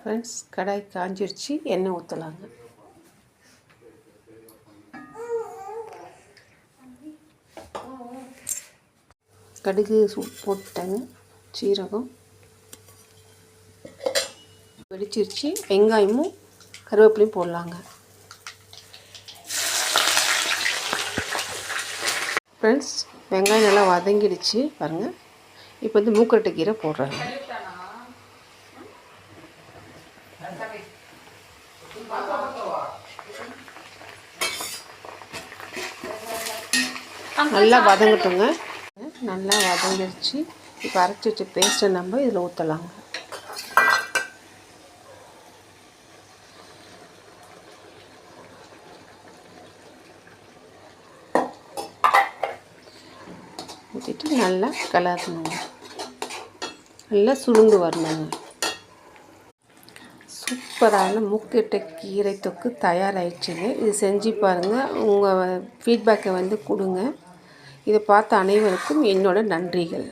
Friends, கடாய் காஞ்சிருச்சு. எண்ணெய் ஊற்றலாங்க. கடுகு போட்டேங்க. சீரகம் வெடிச்சிருச்சு. வெங்காயமும் கருவேப்பிலையும் போடலாங்க. ஃப்ரெண்ட்ஸ், வெங்காயம் நல்லா வதங்கிடுச்சு பாருங்கள். இப்போ வந்து மூக்கரட்டை கீரை போடுறாங்க. நல்லா வதங்கட்டுங்க. நல்லா வதங்கிடுச்சு. இப்போ அரைச்சி வச்ச பேஸ்ட்டை நம்ம இதில் ஊற்றலாங்க. ஊற்றிட்டு நல்லா கலரணுங்க. நல்லா சுருண்டு வரணுங்க. சூப்பரான மூக்கரட்டை கீரை தொக்கு தயாராகிடுச்சுங்க. இது செஞ்சு பாருங்கள். உங்கள் ஃபீட்பேக்கை வந்து கொடுங்க. இதை பார்த்த அனைவருக்கும் என்னோட நன்றிகள்.